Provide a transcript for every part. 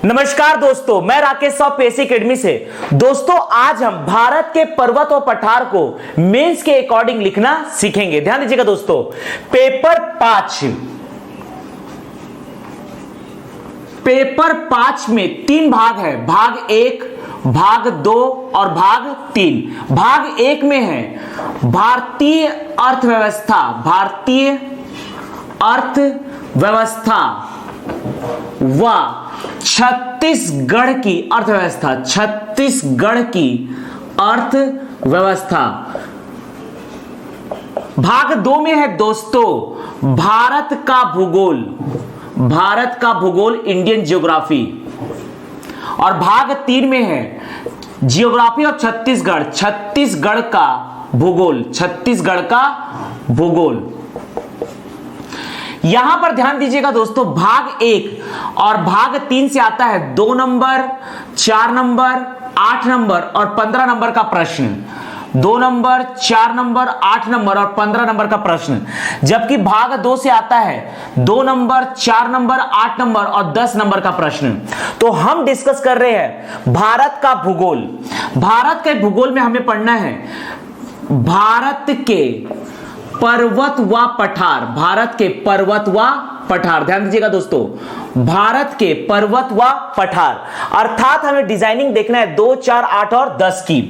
नमस्कार दोस्तों, मैं राकेश साहब पेसी एकेडमी से। दोस्तों आज हम भारत के पर्वत और पठार को मेंस के अकॉर्डिंग लिखना सीखेंगे। ध्यान दीजिएगा दोस्तों, पेपर 5 में 3 भाग है, भाग 1, भाग 2 और भाग 3। भाग 1 में है भारतीय अर्थव्यवस्था, भारतीय अर्थव्यवस्था व छत्तीसगढ़ की अर्थव्यवस्था, छत्तीसगढ़ की अर्थव्यवस्था। भाग 2 में है दोस्तों भारत का भूगोल, भारत का भूगोल, इंडियन ज्योग्राफी। और भाग 3 में है ज्योग्राफी और छत्तीसगढ़, छत्तीसगढ़ का भूगोल, छत्तीसगढ़ का भूगोल। यहां पर ध्यान दीजिएगा दोस्तों, भाग 1 और भाग 3 से आता है 2 नंबर, 4 नंबर, 8 नंबर और 15 नंबर का प्रश्न। 2 नंबर, 4 नंबर, 8 नंबर और 15 नंबर का प्रश्न। जबकि भाग 2 से आता है 2 नंबर, 4 नंबर, 8 नंबर और 10 नंबर का प्रश्न। तो हम डिस्कस कर रहे हैं भारत का भूगोल। भारत के भूगोल में हमें पढ़ना है भारत के पर्वत व पठार, भारत के पर्वत व पठार। ध्यान दीजिएगा दोस्तों, भारत के पर्वत व पठार, अर्थात हमें डिजाइनिंग देखना है 2, 4, 8 और 10 की।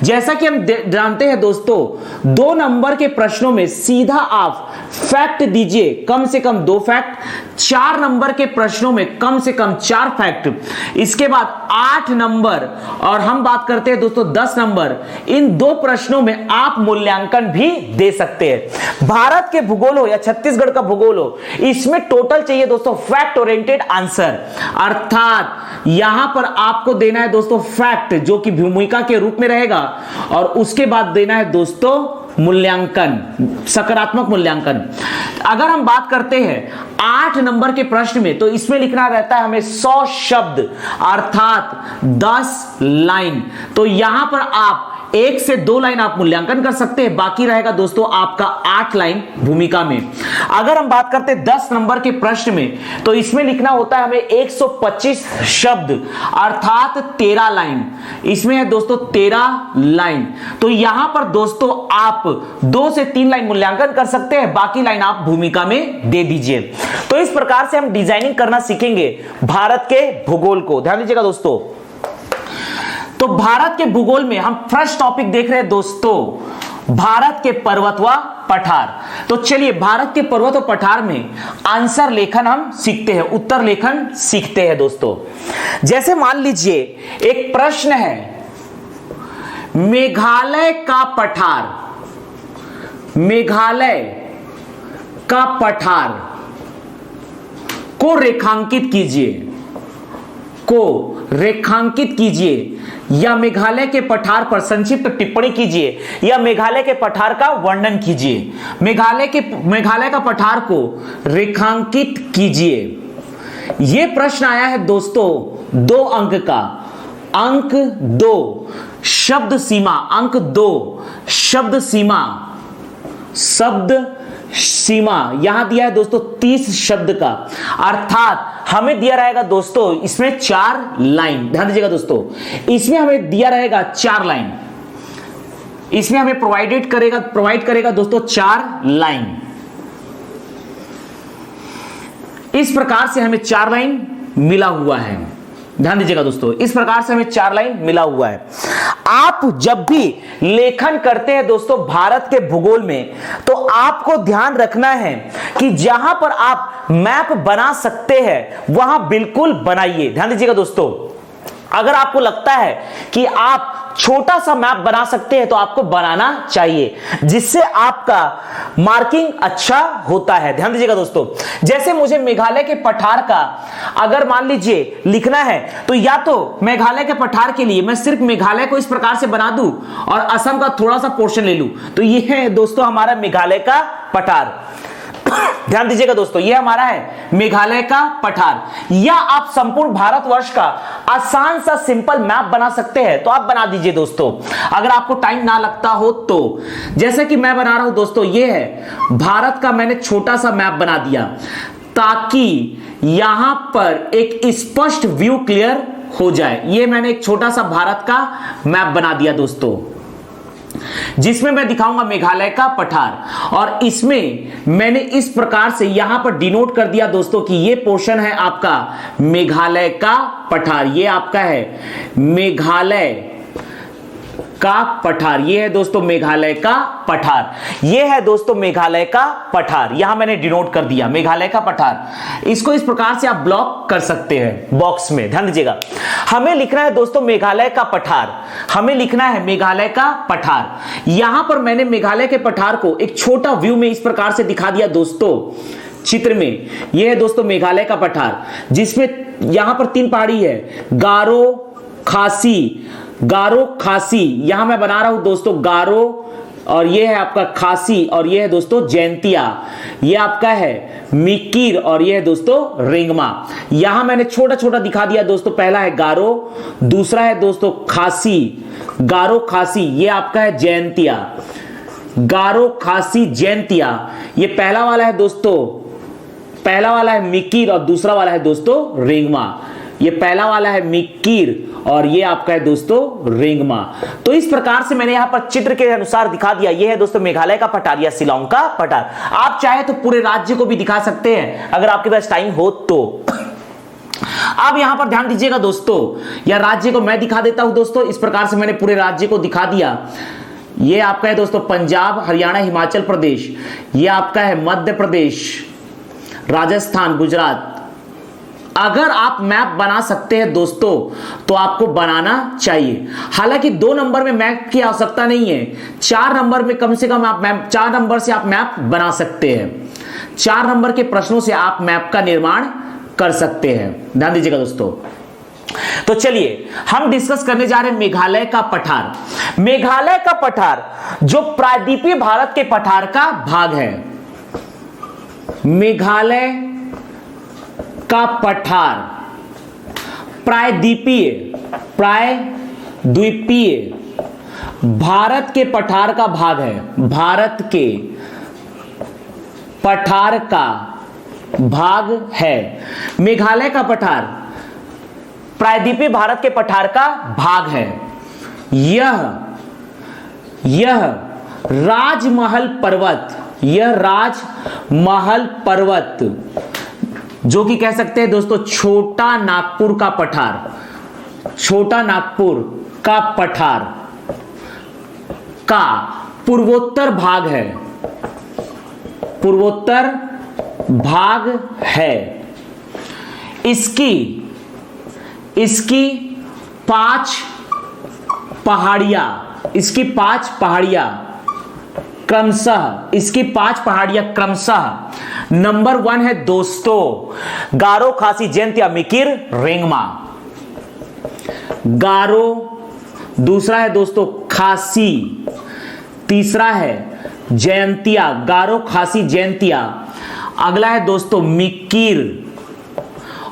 जैसा कि हम जानते हैं दोस्तों, 2 नंबर के प्रश्नों में सीधा आप फैक्ट दीजिए, कम से कम 2 फैक्ट। 4 नंबर के प्रश्नों में कम से कम 4 फैक्ट। इसके बाद 8 नंबर और हम बात करते हैं दोस्तों 10 नंबर। इन 2 प्रश्नों में आप मूल्यांकन भी दे सकते हैं। भारत के भूगोल हो या छत्तीसगढ़ का भूगोल हो, इसमें टोटल चाहिए दोस्तों फैक्ट ओरिएंटेड आंसर। अर्थात यहां पर आपको देना है दोस्तों फैक्ट, जो कि भूमिका के रूप में रहेगा, और उसके बाद देना है दोस्तों मूल्यांकन, सकारात्मक मूल्यांकन। अगर हम बात करते हैं 8 नंबर के प्रश्न में, तो इसमें लिखना रहता है हमें 100 शब्द, अर्थात 10 लाइन। तो यहां पर आप 1 से 2 लाइन आप मूल्यांकन कर सकते हैं, बाकी रहेगा दोस्तों आपका 8 लाइन भूमिका में। अगर हम बात करते हैं 10 नंबर के प्रश्न में, तो इसमें लिखना होता है हमें 125 शब्द, अर्थात 13 लाइन। इसमें है दोस्तों 13 लाइन। तो यहां पर दोस्तों आप 2 से 3 लाइन मूल्यांकन कर सकते हैं, बाकी लाइन आप भूमिका में दे दीजिए। तो इस प्रकार से हम डिजाइनिंग करना सीखेंगे भारत के भूगोल को। ध्यान दीजिएगा दोस्तों, तो भारत के भूगोल में हम फर्स्ट टॉपिक देख रहे हैं दोस्तों भारत के पर्वत व पठार। तो चलिए भारत के पर्वत और पठार में आंसर लेखन हम सीखते हैं, उत्तर लेखन सीखते हैं दोस्तों। जैसे मान लीजिए एक प्रश्न है, मेघालय का पठार, मेघालय का पठार को रेखांकित कीजिए, को रेखांकित कीजिए, या मेघालय के पठार पर संक्षिप्त टिप्पणी कीजिए, या मेघालय के पठार का वर्णन कीजिए। मेघालय का पठार को रेखांकित कीजिए। यह प्रश्न आया है दोस्तों 2 अंक का, अंक 2 शब्द सीमा, अंक 2 शब्द सीमा, शब्द सीमा यहां दिया है दोस्तों 30 शब्द का, अर्थात हमें दिया रहेगा दोस्तों इसमें 4 लाइन। ध्यान दीजिएगा दोस्तों, इसमें हमें दिया रहेगा 4 लाइन, इसमें हमें प्रोवाइड करेगा दोस्तों 4 लाइन। इस प्रकार से हमें 4 लाइन मिला हुआ है। ध्यान दीजिएगा दोस्तों, इस प्रकार से हमें 4 लाइन मिला हुआ है। आप जब भी लेखन करते हैं दोस्तों भारत के भूगोल में, तो आपको ध्यान रखना है कि जहां पर आप मैप बना सकते हैं वहां बिल्कुल बनाइए। ध्यान दीजिएगा दोस्तों, अगर आपको लगता है कि आप छोटा सा मैप बना सकते हैं तो आपको बनाना चाहिए, जिससे आपका मार्किंग अच्छा होता है। ध्यान दीजिएगा दोस्तों, जैसे मुझे मेघालय के पठार का अगर मान लीजिए लिखना है, तो या तो मेघालय के पठार के लिए मैं सिर्फ मेघालय को इस प्रकार से बना दूं और असम का थोड़ा सा पोर्शन ले लूं, तो ये है दोस्तों हमारा मेघालय का पठार। ध्यान दीजिएगा दोस्तों, यह हमारा है मेघालय का पठार। या आप संपूर्ण भारतवर्ष का आसान सा सिंपल मैप बना सकते हैं, तो आप बना दीजिए दोस्तों, अगर आपको टाइम ना लगता हो तो। जैसे कि मैं बना रहा हूं दोस्तों, यह है भारत का, मैंने छोटा सा मैप बना दिया। ताकि यहां पर एक स्पष्ट व्यू क्लियर हो जाए। ये मैंने एक छोटा सा भारत का मैप बना दिया दोस्तों, जिसमें मैं दिखाऊंगा मेघालय का पठार, और इसमें मैंने इस प्रकार से यहां पर डिनोट कर दिया दोस्तों कि ये पोर्शन है आपका मेघालय का पठार, ये आपका है मेघालय का पठार, ये है दोस्तों मेघालय का पठार, ये है दोस्तों मेघालय का पठार, यहां मैंने डिनोट कर दिया मेघालय का पठार। इसको इस प्रकार से आप ब्लॉक कर सकते हैं बॉक्स में। ध्यान दीजिएगा, हमें लिखना है दोस्तों मेघालय का पठार, हमें लिखना है मेघालय का पठार। यहां पर मैंने मेघालय के पठार को एक छोटा व्यू में इस प्रकार से दिखा दिया दोस्तों चित्र में। यह है दोस्तों मेघालय का पठार, जिसमें यहां पर 3 पहाड़ी है, गारो खासी, गारो खासी, यहां मैं बना रहा हूं दोस्तों गारो, और ये है आपका खासी, और ये है दोस्तों जैंतिया, ये आपका है मिकिर, और ये है दोस्तों रेंगमा। यहां मैंने छोटा छोटा दिखा दिया दोस्तों, पहला है गारो, दूसरा है दोस्तों खासी, गारो खासी, ये आपका है जैंतिया, गारो खासी जैंतिया, ये पहला वाला है दोस्तों, पहला वाला है मिकिर और दूसरा वाला है दोस्तों रेंगमा। ये पहला वाला है मिकिर और ये आपका है दोस्तों रेंगमा। तो इस प्रकार से मैंने यहां पर चित्र के अनुसार दिखा दिया। ये है दोस्तों मेघालय का पठार या शिलांग का पठार। आप चाहे तो पूरे राज्य को भी दिखा सकते हैं अगर आपके पास टाइम हो तो। अब यहां पर ध्यान दीजिएगा दोस्तों, या राज्य को मैं दिखा देता हूं दोस्तों। इस प्रकार से मैंने पूरे राज्य को दिखा दिया। ये आपका है दोस्तों पंजाब, हरियाणा, हिमाचल प्रदेश, ये आपका है मध्य प्रदेश, राजस्थान, गुजरात। अगर आप मैप बना सकते हैं दोस्तों तो आपको बनाना चाहिए। हालांकि 2 नंबर में मैप की आवश्यकता नहीं है, 4 नंबर में कम से कम आप मैप, 4 नंबर से आप मैप बना सकते हैं। 4 नंबर के प्रश्नों से आप मैप का निर्माण कर सकते हैं। ध्यान दीजिएगा दोस्तों। तो चलिए हम डिस्कस करने जा रहे हैं मेघालय का पठार। मेघालय का पठार जो प्रायद्वीपीय भारत के पठार का भाग है। मेघालय का पठार प्रायद्वीपीय भारत के पठार का भाग है। भारत के पठार का भाग है। मेघालय का पठार प्रायद्वीपीय भारत के पठार का भाग है। यह राजमहल पर्वत, यह राजमहल पर्वत जो कि कह सकते हैं दोस्तों छोटा नागपुर का पठार, छोटा नागपुर का पठार का पूर्वोत्तर भाग है, पूर्वोत्तर भाग है। इसकी 5 पहाड़ियां, इसकी 5 पहाड़ियां क्रमशः, इसकी 5 पहाड़ियां क्रमशः नंबर 1 है दोस्तों गारो खासी जैंतिया मिकिर रेंगमा। गारो, दूसरा है दोस्तों खासी, तीसरा है जैंतिया, गारो खासी जैंतिया, अगला है दोस्तों मिकिर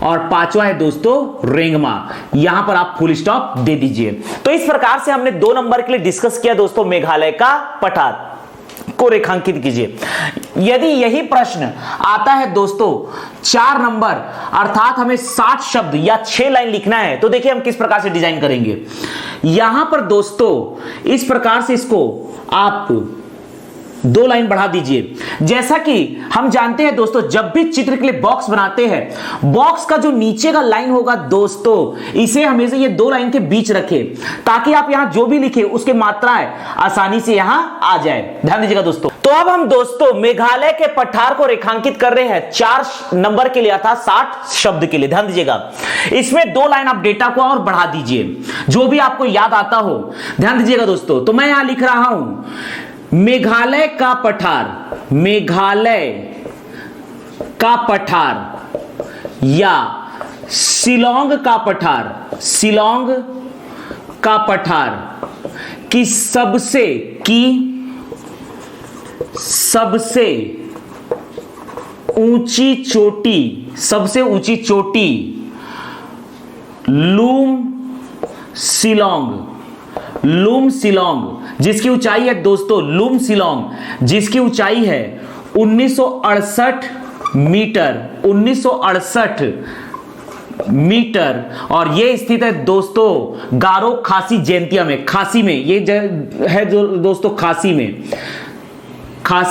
और 5वां है दोस्तों रेंगमा। यहां पर आप फुल स्टॉप दे दीजिए। तो इस प्रकार से हमने 2 नंबर के लिए डिस्कस किया दोस्तों मेघालय का पठार को रेखांकित कीजिए। यदि यही प्रश्न आता है दोस्तों 4 नंबर, अर्थात हमें 60 शब्द या 6 लाइन लिखना है, तो देखिए हम किस प्रकार से डिजाइन करेंगे। यहां पर दोस्तों इस प्रकार से इसको आप 2 लाइन बढ़ा दीजिए। जैसा कि हम जानते हैं दोस्तों जब भी चित्र के लिए बॉक्स बनाते हैं, बॉक्स का जो नीचे का लाइन होगा दोस्तों, इसे हमेशा ये 2 लाइन के बीच रखें ताकि आप यहां जो भी लिखे उसके मात्राएं आसानी से यहां आ जाए। ध्यान दीजिएगा दोस्तों। तो अब हम दोस्तों मेघालय के पठार को रेखांकित कर रहे हैं 4 नंबर के लिए, अर्थात 60 शब्द के लिए। ध्यान दीजिएगा, इसमें 2 लाइन आप डेटा को और बढ़ा दीजिए जो भी आपको याद आता हो। ध्यान दीजिएगा दोस्तों। तो मैं यहां लिख रहा हूं मेघालय का पठार, मेघालय का पठार या शिलांग का पठार, शिलांग का पठार की सबसे ऊंची चोटी, सबसे ऊंची चोटी लूम शिलांग जिसकी ऊंचाई है दोस्तों, लूम शिलांग जिसकी ऊंचाई है 1968 मीटर, 1968 मीटर। और ये स्थित है दोस्तों गारो खासी जैंतिया में, खासी में ये है जो दोस्तों खासी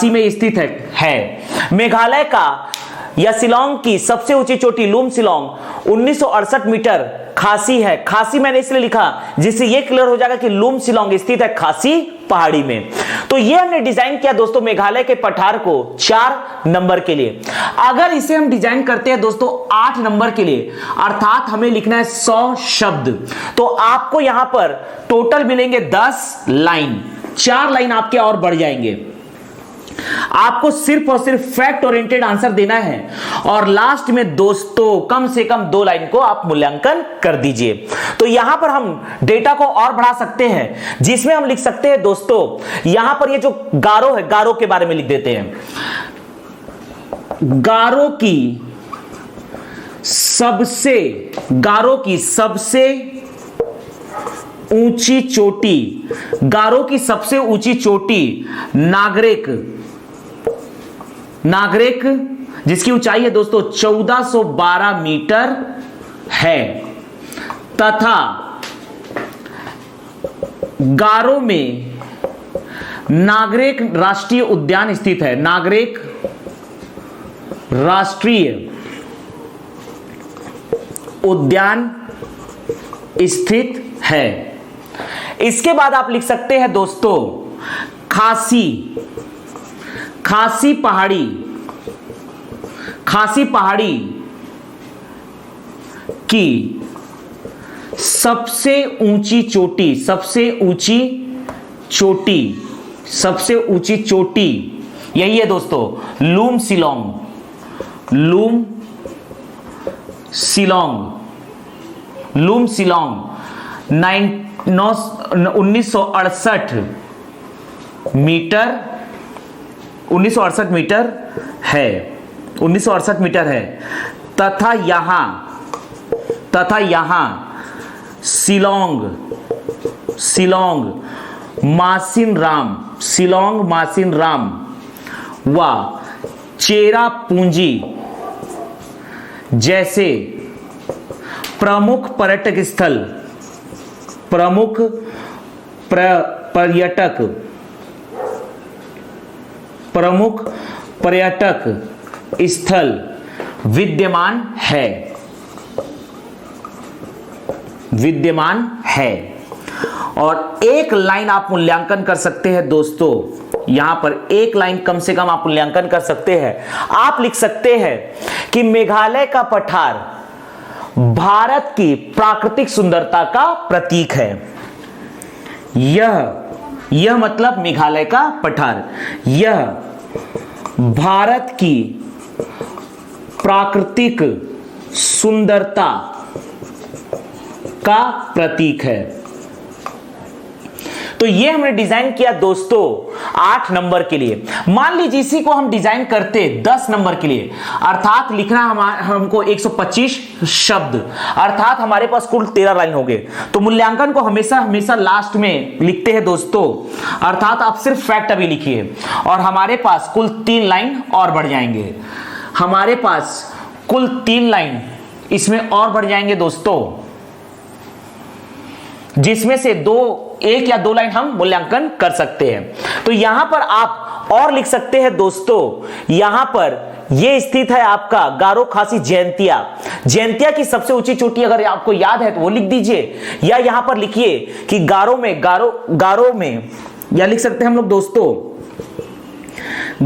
में स्थित है। मेघालय का या शिलांग की सबसे ऊंची चोटी लुम शिलांग 1968 मीटर खासी है। खासी मैंने इसलिए लिखा जिससे ये क्लियर हो जाएगा कि लुम शिलांग स्थित है खासी पहाड़ी में। तो ये हमने डिजाइन किया दोस्तों मेघालय के पठार को 4 नंबर के लिए। अगर इसे हम डिजाइन करते हैं दोस्तों 8 नंबर के लिए, अर्थात हमें लिखना है 100 शब्द, तो आपको यहां पर टोटल मिलेंगे 10 लाइन, 4 लाइन आपके और बढ़ जाएंगे। आपको सिर्फ और सिर्फ फैक्ट ओरिएंटेड आंसर देना है और लास्ट में दोस्तों कम से कम 2 लाइन को आप मूल्यांकन कर दीजिए। तो यहां पर हम डेटा को और बढ़ा सकते हैं, जिसमें हम लिख सकते हैं दोस्तों यहां पर ये जो गारो है, गारो के बारे में लिख देते हैं। गारो की सबसे ऊंची चोटी, गारो की सबसे ऊंची चोटी नागरिक जिसकी ऊंचाई है दोस्तों 1412 मीटर है, तथा गारो में नागरिक राष्ट्रीय उद्यान स्थित है। नागरिक राष्ट्रीय उद्यान स्थित है। इसके बाद आप लिख सकते हैं दोस्तों खासी पहाड़ी की सबसे ऊंची चोटी यही है दोस्तों लुम शिलांग 1968 मीटर है, 1968 मीटर है, तथा यहां शिलांग मासिन राम व चेरापूंजी जैसे प्रमुख पर्यटक स्थल विद्यमान है। और एक लाइन आप मूल्यांकन कर सकते हैं दोस्तों, यहां पर एक लाइन कम से कम आप मूल्यांकन कर सकते हैं। आप लिख सकते हैं कि मेघालय का पठार भारत की प्राकृतिक सुंदरता का प्रतीक है। यह मतलब मेघालय का पठार यह भारत की प्राकृतिक सुंदरता का प्रतीक है। तो ये हमने डिजाइन किया दोस्तों 8 नंबर के लिए। मान लीजिए इसी को हम डिजाइन करते 10 नंबर के लिए, अर्थात लिखना हमको 125 शब्द, अर्थात हमारे पास कुल 13 लाइन हो गए। तो मूल्यांकन को हमेशा लास्ट में लिखते हैं दोस्तों, अर्थात आप सिर्फ फैक्ट अभी लिखिए और हमारे पास कुल 3 लाइन और बढ़ जाएंगे। हमारे पास कुल 3 लाइन इसमें और बढ़ जाएंगे दोस्तों, जिसमें से 1 या 2 लाइन हम मूल्यांकन कर सकते हैं। तो यहां पर आप और लिख सकते हैं दोस्तों, यहां पर यह स्थित है आपका गारो खासी जैंतिया की सबसे ऊंची चोटी, अगर आपको याद है तो वो लिख दीजिए, या यहां पर लिखिए कि गारो में या लिख सकते हैं हम लोग दोस्तों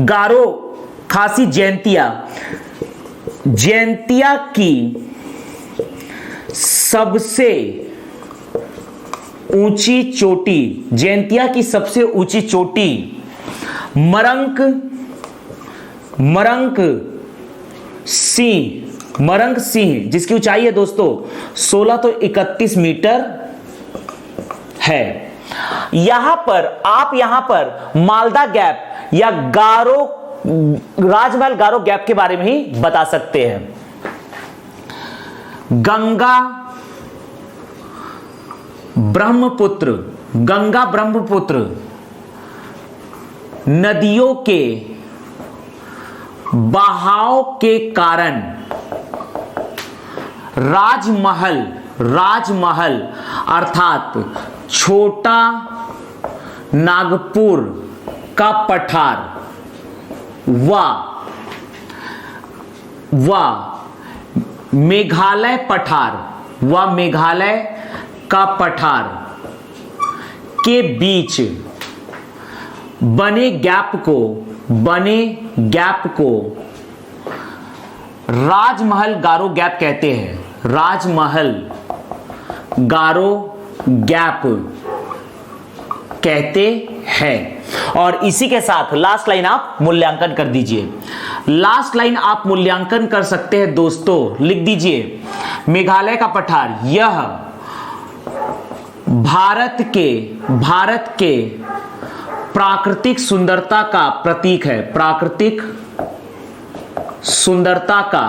गारो खासी जैंतिया की सबसे ऊंची चोटी, जैंतिया की सबसे ऊंची चोटी मरंक सिंह जिसकी ऊंचाई है दोस्तों 1631 मीटर है। यहां पर मालदा गैप या राजमहल गारो गैप के बारे में ही बता सकते हैं। गंगा ब्रह्मपुत्र नदियों के बहाव के कारण राजमहल अर्थात छोटा नागपुर का पठार व मेघालय का पठार के बीच बने गैप को राजमहल गारो गैप कहते हैं। राजमहल गारो गैप कहते हैं। और इसी के साथ लास्ट लाइन आप मूल्यांकन कर दीजिए। लास्ट लाइन आप मूल्यांकन कर सकते हैं दोस्तों, लिख दीजिए मेघालय का पठार यह भारत के प्राकृतिक सुंदरता का प्रतीक है। प्राकृतिक सुंदरता का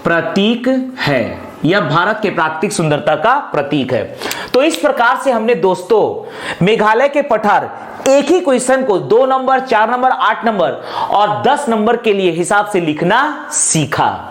प्रतीक है। यह भारत के प्राकृतिक सुंदरता का प्रतीक है। तो इस प्रकार से हमने दोस्तों मेघालय के पठार एक ही क्वेश्चन को 2 नंबर, 4 नंबर, 8 नंबर और 10 नंबर के लिए हिसाब से लिखना सीखा।